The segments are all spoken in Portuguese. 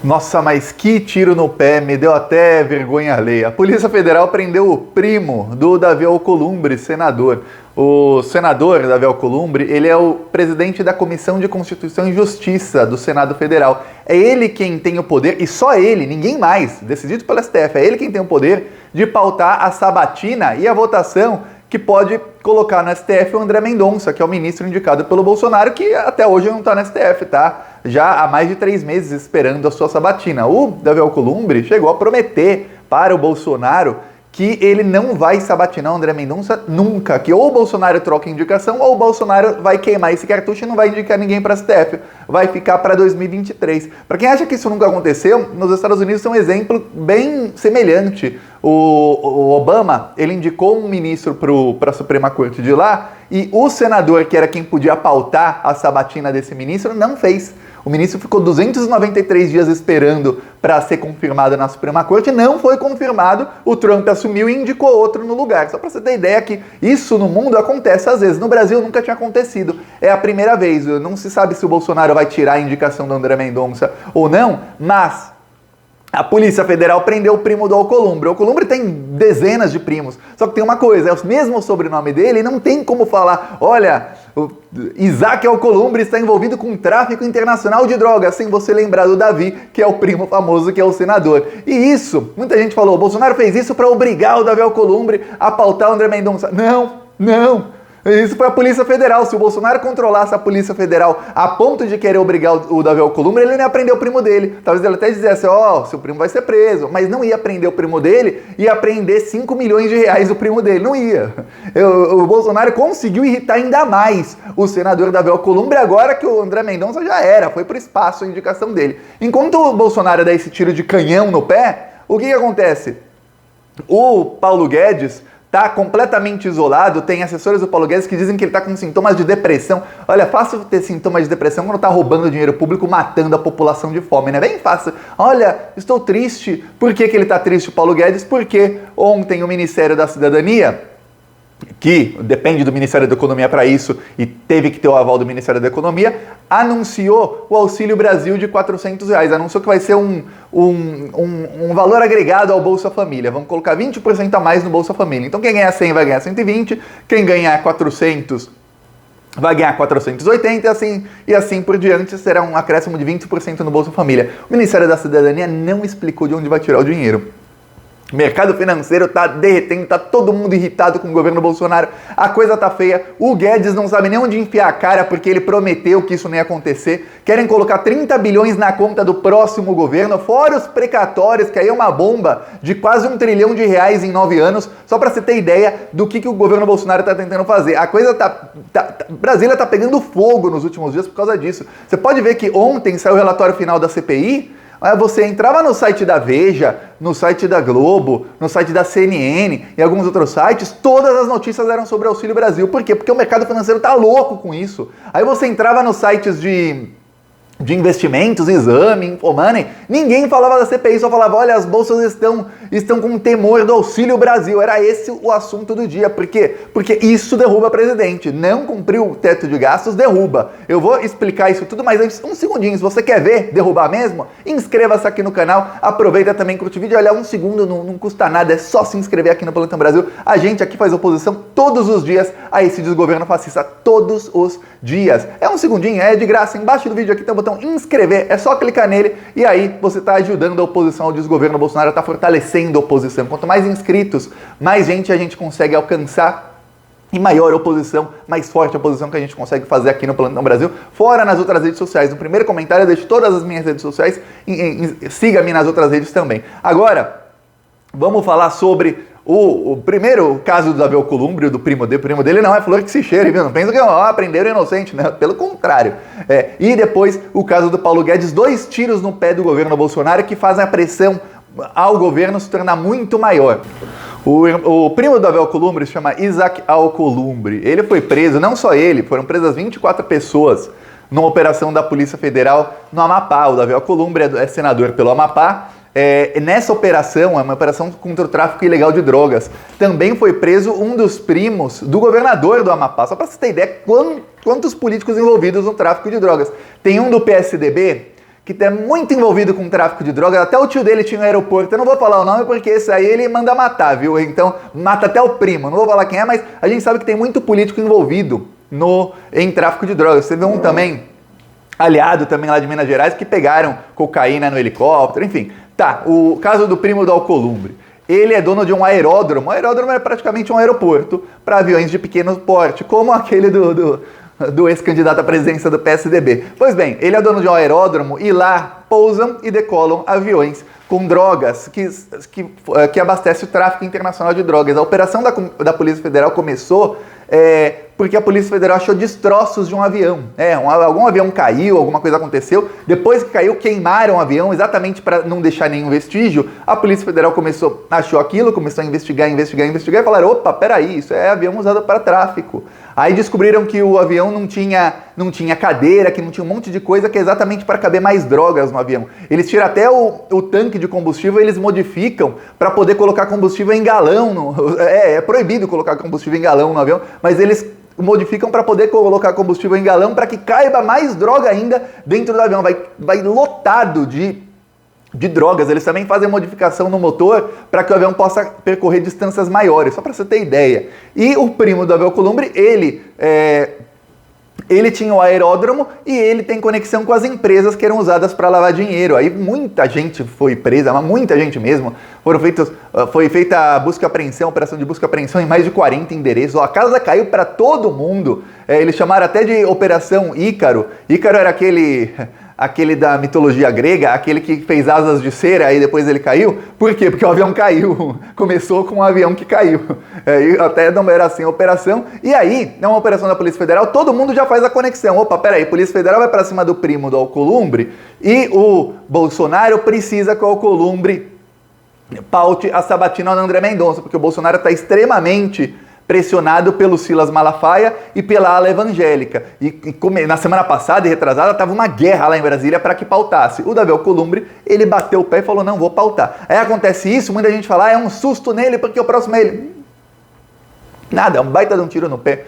Nossa, mas que tiro no pé, me deu até vergonha alheia. A Polícia Federal prendeu o primo do Davi Alcolumbre, senador. O senador Davi Alcolumbre, ele é o presidente da Comissão de Constituição e Justiça do Senado Federal. É ele quem tem o poder, e só ele, ninguém mais, decidido pelo STF, é ele quem tem o poder de pautar a sabatina e a votação que pode colocar no STF o André Mendonça, que é o ministro indicado pelo Bolsonaro, que até hoje não está no STF, tá? Já há mais de 3 meses esperando a sua sabatina. O Davi Alcolumbre chegou a prometer para o Bolsonaro que ele não vai sabatinar o André Mendonça nunca, que ou o Bolsonaro troca indicação ou o Bolsonaro vai queimar esse cartucho e não vai indicar ninguém para STF, vai ficar para 2023. Para quem acha que isso nunca aconteceu, nos Estados Unidos tem um exemplo bem semelhante. O Obama, ele indicou um ministro para a Suprema Corte de lá e o senador, que era quem podia pautar a sabatina desse ministro, não fez. O ministro ficou 293 dias esperando para ser confirmado na Suprema Corte, não foi confirmado, o Trump assumiu e indicou outro no lugar. Só para você ter ideia que isso no mundo acontece às vezes, no Brasil nunca tinha acontecido, é a primeira vez. Não se sabe se o Bolsonaro vai tirar a indicação do André Mendonça ou não, mas a Polícia Federal prendeu o primo do Alcolumbre. O Alcolumbre tem dezenas de primos. Só que tem uma coisa, é o mesmo sobrenome dele e não tem como falar, olha, o Isaac Alcolumbre está envolvido com tráfico internacional de drogas, sem você lembrar do Davi, que é o primo famoso, que é o senador. E isso, muita gente falou, o Bolsonaro fez isso para obrigar o Davi Alcolumbre a pautar o André Mendonça. Não. Isso foi a Polícia Federal. Se o Bolsonaro controlasse a Polícia Federal a ponto de querer obrigar o Davi Alcolumbre, ele não ia prender o primo dele. Talvez ele até dissesse, seu primo vai ser preso. Mas não ia prender o primo dele, ia prender 5 milhões de reais o primo dele. Não ia. O Bolsonaro conseguiu irritar ainda mais o senador Davi Alcolumbre, agora que o André Mendonça já era, foi pro espaço a indicação dele. Enquanto o Bolsonaro dá esse tiro de canhão no pé, o que acontece? O Paulo Guedes está completamente isolado, tem assessores do Paulo Guedes que dizem que ele está com sintomas de depressão. Olha, é fácil ter sintomas de depressão quando está roubando dinheiro público, matando a população de fome, né? Bem fácil. Olha, estou triste. Por que ele está triste, o Paulo Guedes? Porque ontem o Ministério da Cidadania, que depende do Ministério da Economia para isso e teve que ter o aval do Ministério da Economia, anunciou o Auxílio Brasil de R$400. Anunciou que vai ser um valor agregado ao Bolsa Família. Vamos colocar 20% a mais no Bolsa Família. Então quem ganhar 100 vai ganhar 120, quem ganhar 400 vai ganhar 480 e assim por diante, será um acréscimo de 20% no Bolsa Família. O Ministério da Cidadania não explicou de onde vai tirar o dinheiro. O mercado financeiro tá derretendo, tá todo mundo irritado com o governo Bolsonaro, a coisa tá feia, o Guedes não sabe nem onde enfiar a cara porque ele prometeu que isso não ia acontecer, querem colocar 30 bilhões na conta do próximo governo, fora os precatórios, que aí é uma bomba de quase R$1 trilhão em 9 anos, só para você ter ideia do que o governo Bolsonaro tá tentando fazer. A coisa Brasília tá pegando fogo nos últimos dias por causa disso. Você pode ver que ontem saiu o relatório final da CPI, você entrava no site da Veja, no site da Globo, no site da CNN e alguns outros sites, todas as notícias eram sobre Auxílio Brasil. Por quê? Porque o mercado financeiro tá louco com isso. Aí você entrava nos sites de investimentos, Exame, Infomoney, ninguém falava da CPI, só falava, olha, as bolsas estão com temor do Auxílio Brasil. Era esse o assunto do dia. Por quê? Porque isso derruba presidente. Não cumpriu o teto de gastos, derruba. Eu vou explicar isso tudo, mas antes, um segundinho. Se você quer ver derrubar mesmo, inscreva-se aqui no canal, aproveita também, curte o vídeo, olha, um segundo não custa nada, é só se inscrever aqui no Plantão Brasil. A gente aqui faz oposição todos os dias a esse desgoverno fascista, todos os dias. É um segundinho, é de graça, embaixo do vídeo aqui tem o botão inscrever, é só clicar nele e aí você está ajudando a oposição ao desgoverno Bolsonaro, está fortalecendo a oposição. Quanto mais inscritos, mais gente a gente consegue alcançar e maior oposição, mais forte a oposição que a gente consegue fazer aqui no Plantão Brasil, fora nas outras redes sociais. No primeiro comentário eu deixo todas as minhas redes sociais, siga-me nas outras redes também. Agora, vamos falar sobre o primeiro caso do Davi Alcolumbre, do primo dele não é flor que se cheire, viu? Não pensa que prenderam inocente, né? Pelo contrário. E depois o caso do Paulo Guedes, 2 tiros no pé do governo Bolsonaro que fazem a pressão ao governo se tornar muito maior. O primo do Davi Alcolumbre se chama Isaac Alcolumbre. Ele foi preso, não só ele, foram presas 24 pessoas numa operação da Polícia Federal no Amapá. O Davi Alcolumbre é senador pelo Amapá. Nessa operação, é uma operação contra o tráfico ilegal de drogas, também foi preso um dos primos do governador do Amapá. Só para você ter ideia quantos políticos envolvidos no tráfico de drogas. Tem um do PSDB que é muito envolvido com tráfico de drogas, até o tio dele tinha um aeroporto, eu não vou falar o nome porque esse aí ele manda matar, viu? Então mata até o primo, não vou falar quem é, mas a gente sabe que tem muito político envolvido em tráfico de drogas. Você vê um também, aliado também lá de Minas Gerais, que pegaram cocaína no helicóptero, enfim. Tá, o caso do primo do Alcolumbre. Ele é dono de um aeródromo. O aeródromo é praticamente um aeroporto para aviões de pequeno porte, como aquele do ex-candidato à presidência do PSDB. Pois bem, ele é dono de um aeródromo e lá pousam e decolam aviões com drogas que abastece o tráfico internacional de drogas. A operação da Polícia Federal começou porque a Polícia Federal achou destroços de um avião. Algum avião caiu, alguma coisa aconteceu. Depois que caiu, queimaram o avião, exatamente para não deixar nenhum vestígio. A Polícia Federal achou aquilo, começou a investigar e falaram, opa, peraí, isso é avião usado para tráfico. Aí descobriram que o avião não tinha cadeira, que não tinha um monte de coisa, que é exatamente para caber mais drogas no avião. Eles tiram até o tanque de combustível, eles modificam para poder colocar combustível em galão. É proibido colocar combustível em galão no avião, mas eles modificam para poder colocar combustível em galão para que caiba mais droga ainda dentro do avião. Vai lotado de drogas. Eles também fazem modificação no motor para que o avião possa percorrer distâncias maiores, só para você ter ideia. E o primo do Davi Alcolumbre, ele tinha o aeródromo e ele tem conexão com as empresas que eram usadas para lavar dinheiro. Aí muita gente foi presa, mas muita gente mesmo. Foi feita operação de busca e apreensão em mais de 40 endereços. A casa caiu para todo mundo. Eles chamaram até de Operação Ícaro. Ícaro era aquele da mitologia grega, aquele que fez asas de cera e depois ele caiu. Por quê? Porque o avião caiu. Começou com um avião que caiu. Até não era assim a operação. E aí, é uma operação da Polícia Federal, todo mundo já faz a conexão. Opa, peraí, a Polícia Federal vai para cima do primo do Alcolumbre e o Bolsonaro precisa que o Alcolumbre paute a sabatina no André Mendonça, porque o Bolsonaro está extremamente pressionado pelo Silas Malafaia e pela ala evangélica. E na semana passada e retrasada estava uma guerra lá em Brasília para que pautasse. O Davi Alcolumbre, ele bateu o pé e falou, não, vou pautar. Aí acontece isso, muita gente fala, é um susto nele porque o próximo é ele. Nada, é um baita de um tiro no pé.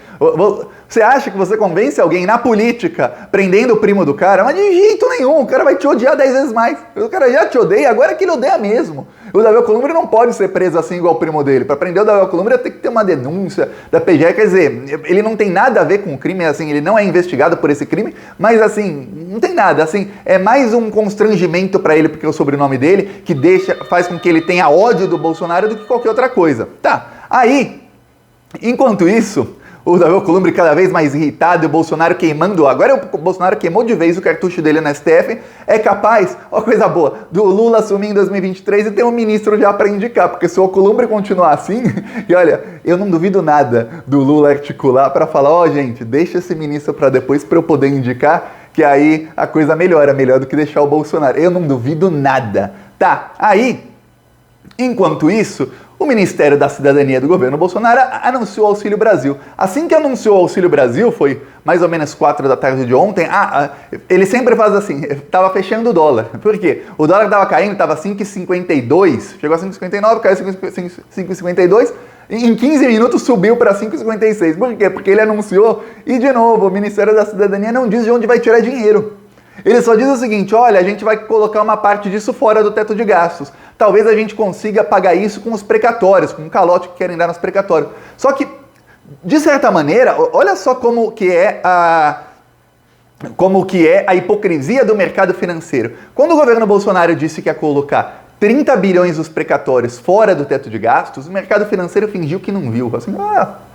Você acha que você convence alguém na política prendendo o primo do cara? Mas de jeito nenhum, o cara vai te odiar 10 vezes mais. O cara já te odeia, agora é que ele odeia mesmo. O Davi Alcolumbre não pode ser preso assim igual o primo dele. Para prender o Davi Alcolumbre tem que ter uma denúncia da PGE. Quer dizer, ele não tem nada a ver com o crime, assim, ele não é investigado por esse crime, mas assim, não tem nada. Assim, é mais um constrangimento para ele, porque é o sobrenome dele, que faz com que ele tenha ódio do Bolsonaro do que qualquer outra coisa. Tá, aí, enquanto isso, o Davi Alcolumbre cada vez mais irritado e o Bolsonaro queimando. Agora o Bolsonaro queimou de vez o cartucho dele no STF. É capaz, ó coisa boa, do Lula assumir em 2023 e ter um ministro já para indicar. Porque se o Alcolumbre continuar assim, e olha, eu não duvido nada do Lula articular para falar, ó gente, deixa esse ministro para depois para eu poder indicar, que aí a coisa melhora, melhor do que deixar o Bolsonaro. Eu não duvido nada. Tá, aí, enquanto isso, o Ministério da Cidadania do governo Bolsonaro anunciou o Auxílio Brasil. Assim que anunciou o Auxílio Brasil, foi mais ou menos 4 da tarde de ontem, ele sempre faz assim, estava fechando o dólar. Por quê? O dólar estava caindo, estava 5,52, chegou a 5,59, caiu a 5,52, em 15 minutos subiu para 5,56. Por quê? Porque ele anunciou, e de novo, o Ministério da Cidadania não diz de onde vai tirar dinheiro. Ele só diz o seguinte, olha, a gente vai colocar uma parte disso fora do teto de gastos. Talvez a gente consiga pagar isso com os precatórios, com o calote que querem dar nos precatórios. Só que, de certa maneira, olha só como que é a hipocrisia do mercado financeiro. Quando o governo Bolsonaro disse que ia colocar 30 bilhões dos precatórios fora do teto de gastos, o mercado financeiro fingiu que não viu. Falou assim,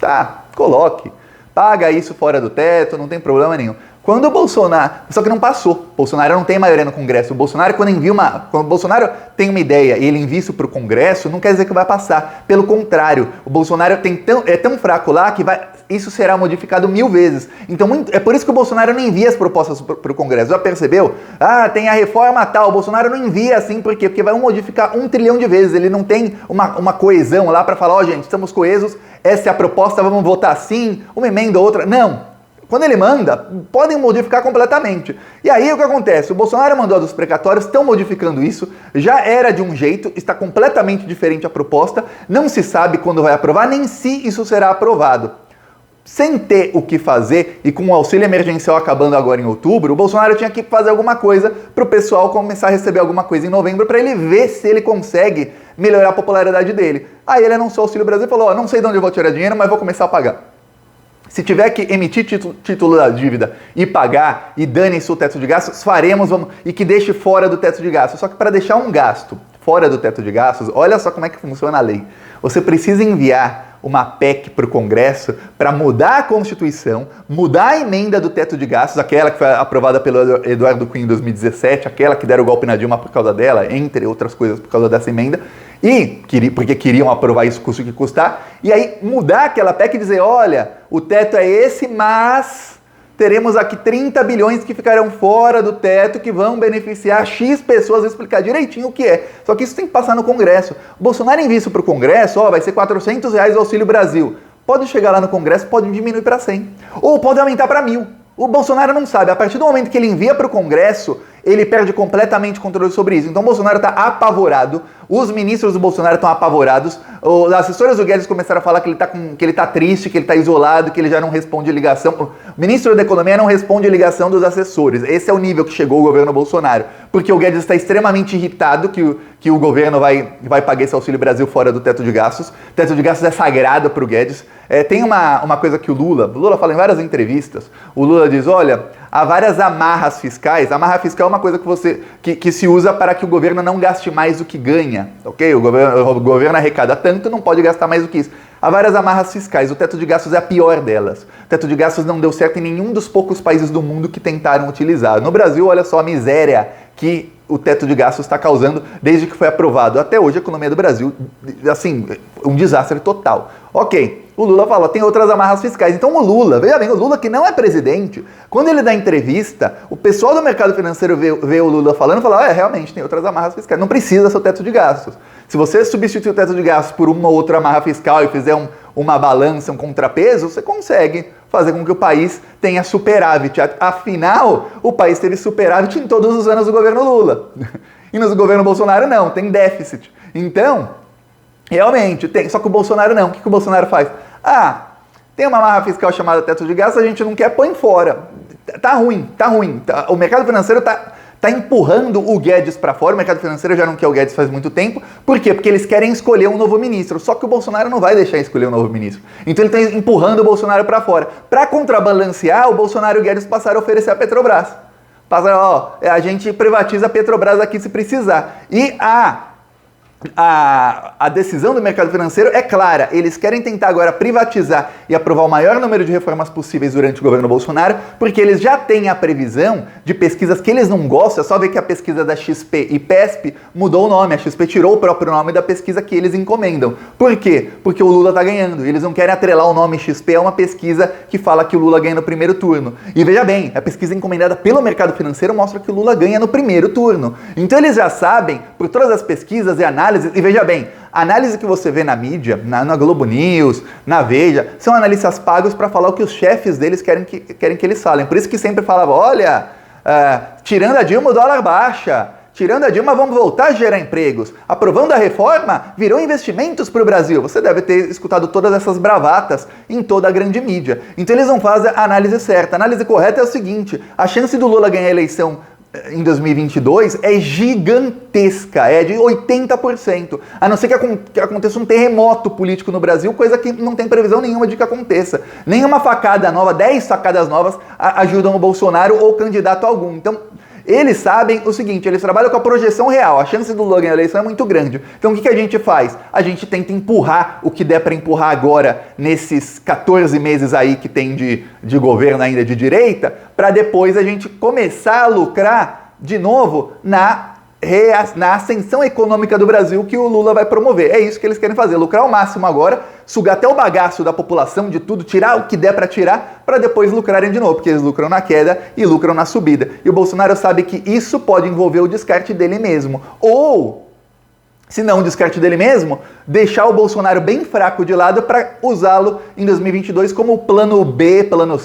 tá, coloque, paga isso fora do teto, não tem problema nenhum. Quando o Bolsonaro... Só que não passou. O Bolsonaro não tem maioria no Congresso. O Bolsonaro, quando o Bolsonaro tem uma ideia e ele envia isso para o Congresso, não quer dizer que vai passar. Pelo contrário, o Bolsonaro é tão fraco lá que isso será modificado 1000 vezes. Então, é por isso que o Bolsonaro não envia as propostas para o Congresso. Já percebeu? Tem a reforma tal. O Bolsonaro não envia assim, por quê? Porque vai modificar 1 trilhão de vezes. Ele não tem uma coesão lá para falar, gente, estamos coesos, essa é a proposta, vamos votar assim, uma emenda ou outra. Não. Quando ele manda, podem modificar completamente. E aí o que acontece? O Bolsonaro mandou a dos precatórios, estão modificando isso, já era de um jeito, está completamente diferente a proposta, não se sabe quando vai aprovar, nem se isso será aprovado. sem ter o que fazer e com o auxílio emergencial acabando agora em outubro, o Bolsonaro tinha que fazer alguma coisa para o pessoal começar a receber alguma coisa em novembro para ele ver se ele consegue melhorar a popularidade dele. Aí ele anunciou o Auxílio Brasil e falou, não sei de onde eu vou tirar dinheiro, mas vou começar a pagar. Se tiver que emitir título da dívida e pagar, e dane-se o teto de gastos, faremos, e que deixe fora do teto de gastos. Só que para deixar um gasto fora do teto de gastos, olha só como é que funciona a lei. Você precisa enviar uma PEC para o Congresso para mudar a Constituição, mudar a emenda do teto de gastos, aquela que foi aprovada pelo Eduardo Cunha em 2017, aquela que deram o golpe na Dilma por causa dela, entre outras coisas por causa dessa emenda, porque queriam aprovar isso custo que custar, e aí mudar aquela PEC e dizer, olha, o teto é esse, mas teremos aqui 30 bilhões que ficarão fora do teto, que vão beneficiar X pessoas, explicar direitinho o que é. Só que isso tem que passar no Congresso. O Bolsonaro envia isso para o Congresso, vai ser R$400 o Auxílio Brasil. Pode chegar lá no Congresso, pode diminuir para 100. Ou pode aumentar para 1.000. O Bolsonaro não sabe. A partir do momento que ele envia para o Congresso, ele perde completamente o controle sobre isso. Então o Bolsonaro está apavorado, os ministros do Bolsonaro estão apavorados, os assessores do Guedes começaram a falar que ele tá triste, que ele está isolado, que ele já não responde ligação. O ministro da Economia não responde ligação dos assessores. Esse é o nível que chegou o governo Bolsonaro. Porque o Guedes está extremamente irritado que o governo vai pagar esse Auxílio Brasil fora do teto de gastos. O teto de gastos é sagrado para o Guedes. Tem uma coisa que o Lula fala em várias entrevistas. O Lula diz, olha, há várias amarras fiscais. Amarra fiscal é uma coisa que se usa para que o governo não gaste mais do que ganha, ok? O governo arrecada tanto, não pode gastar mais do que isso. Há várias amarras fiscais, o teto de gastos é a pior delas. O teto de gastos não deu certo em nenhum dos poucos países do mundo que tentaram utilizar. No Brasil, olha só a miséria que o teto de gastos está causando desde que foi aprovado. Até hoje a economia do Brasil, assim, um desastre total. Ok, o Lula fala, tem outras amarras fiscais. Então o Lula, veja bem, o Lula que não é presidente, quando ele dá entrevista, o pessoal do mercado financeiro vê o Lula falando e fala, realmente tem outras amarras fiscais, não precisa ser o teto de gastos. Se você substituir o teto de gastos por uma ou outra amarra fiscal e fizer uma balança, um contrapeso, você consegue fazer com que o país tenha superávit. Afinal, o país teve superávit em todos os anos do governo Lula. E no governo Bolsonaro não, tem déficit. Então, realmente, tem. Só que o Bolsonaro não. O que o Bolsonaro faz? Tem uma amarra fiscal chamada teto de gastos, a gente não quer, põe fora. Tá ruim. O mercado financeiro tá empurrando o Guedes para fora. O mercado financeiro já não quer o Guedes faz muito tempo. Por quê? Porque eles querem escolher um novo ministro. Só que o Bolsonaro não vai deixar escolher um novo ministro. Então ele está empurrando o Bolsonaro para fora. Para contrabalancear, o Bolsonaro e o Guedes passaram a oferecer a Petrobras. Passaram, a gente privatiza a Petrobras aqui se precisar. E a decisão do mercado financeiro é clara. Eles querem tentar agora privatizar e aprovar o maior número de reformas possíveis durante o governo Bolsonaro, porque eles já têm a previsão de pesquisas que eles não gostam. É só ver que a pesquisa da XP e PESP mudou o nome. A XP tirou o próprio nome da pesquisa que eles encomendam. Por quê? Porque o Lula está ganhando. Eles não querem atrelar o nome XP a uma pesquisa que fala que o Lula ganha no primeiro turno. E veja bem, a pesquisa encomendada pelo mercado financeiro mostra que o Lula ganha no primeiro turno. Então eles já sabem, por todas as pesquisas e análises, e veja bem, a análise que você vê na mídia, na Globo News, na Veja, são analistas pagos para falar o que os chefes deles querem que eles falem. Por isso que sempre falavam, olha, tirando a Dilma o dólar baixa, tirando a Dilma vamos voltar a gerar empregos, aprovando a reforma virou investimentos para o Brasil. Você deve ter escutado todas essas bravatas em toda a grande mídia. Então eles não fazem a análise certa. A análise correta é o seguinte, a chance do Lula ganhar a eleição em 2022 é gigantesca, é de 80%, a não ser que aconteça um terremoto político no Brasil, coisa que não tem previsão nenhuma de que aconteça. Nenhuma facada nova, 10 facadas novas ajudam o Bolsonaro ou candidato algum. Então, eles sabem o seguinte, eles trabalham com a projeção real, a chance do Lula ganhar a eleição é muito grande. Então o que a gente faz? A gente tenta empurrar o que der para empurrar agora, nesses 14 meses aí que tem de governo ainda de direita, para depois a gente começar a lucrar de novo na ascensão econômica do Brasil que o Lula vai promover. É isso que eles querem fazer, lucrar ao máximo agora, sugar até o bagaço da população, de tudo, tirar o que der para tirar, para depois lucrarem de novo, porque eles lucram na queda e lucram na subida. E o Bolsonaro sabe que isso pode envolver o descarte dele mesmo. Ou, se não o descarte dele mesmo, deixar o Bolsonaro bem fraco de lado para usá-lo em 2022 como plano B, plano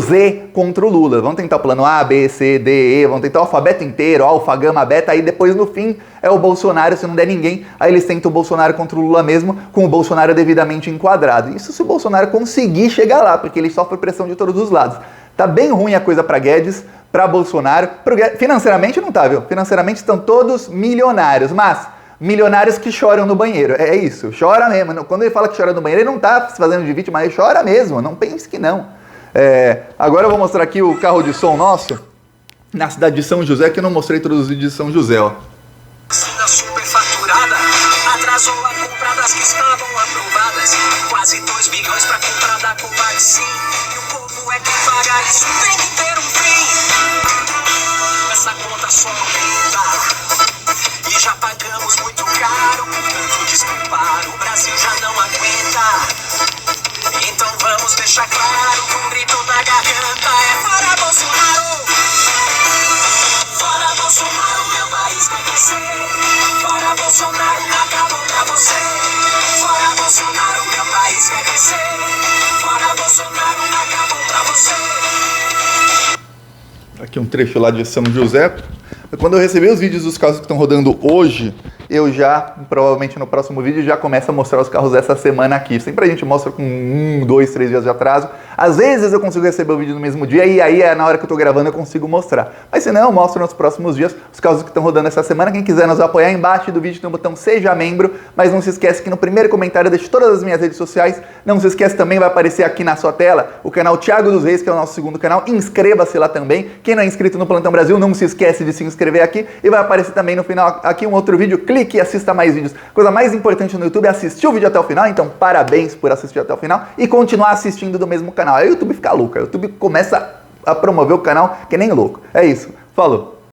Z contra o Lula. Vamos tentar o plano A, B, C, D, E, vamos tentar o alfabeto inteiro, alfa, gama, beta, aí depois no fim é o Bolsonaro, se não der ninguém, aí eles tentam o Bolsonaro contra o Lula mesmo, com o Bolsonaro devidamente enquadrado. Isso se o Bolsonaro conseguir chegar lá, porque ele sofre pressão de todos os lados. Tá bem ruim a coisa para Guedes, para Bolsonaro. Financeiramente não tá, viu? Financeiramente estão todos milionários, mas milionários que choram no banheiro. É isso, chora mesmo. Quando ele fala que chora no banheiro, ele não tá se fazendo de vítima, ele chora mesmo, não pense que não. Agora eu vou mostrar aqui o carro de som nosso, na cidade de São José, que eu não mostrei todos os vídeos de São José, ó. Superfaturada, atrasou a compra das que estavam aprovadas. Quase 2 bilhões pra comprar da Covaxin. E o povo é quem paga isso, tem que ter um fim. Essa conta só aumenta. E já pagamos muito caro por tanto despreparo. O Brasil já não aguenta. Então vamos deixar claro com um grito na garganta: é fora Bolsonaro! Fora Bolsonaro, meu país vai crescer. Fora Bolsonaro, acabou pra você. Fora Bolsonaro, meu país vai crescer. Fora Bolsonaro, acabou pra você. Aqui um trecho lá de São José. Quando eu recebi os vídeos dos carros que estão rodando hoje, eu já, provavelmente no próximo vídeo, já começo a mostrar os carros dessa semana aqui. Sempre a gente mostra com 1, 2, 3 dias de atraso. Às vezes eu consigo receber o vídeo no mesmo dia e aí na hora que eu tô gravando eu consigo mostrar. Mas se não, eu mostro nos próximos dias os carros que estão rodando essa semana. Quem quiser nos apoiar, embaixo do vídeo tem o botão Seja Membro. Mas não se esquece que no primeiro comentário eu deixo todas as minhas redes sociais. Não se esquece também, vai aparecer aqui na sua tela o canal Thiago dos Reis, que é o nosso segundo canal. Inscreva-se lá também. Quem não é inscrito no Plantão Brasil, não se esquece de se inscrever aqui. E vai aparecer também no final aqui um outro vídeo. Clique e assista mais vídeos. Coisa mais importante no YouTube é assistir o vídeo até o final. Então parabéns por assistir até o final e continuar assistindo do mesmo canal. Aí o YouTube fica louco. Aí o YouTube começa a promover o canal que nem louco. É isso. Falou!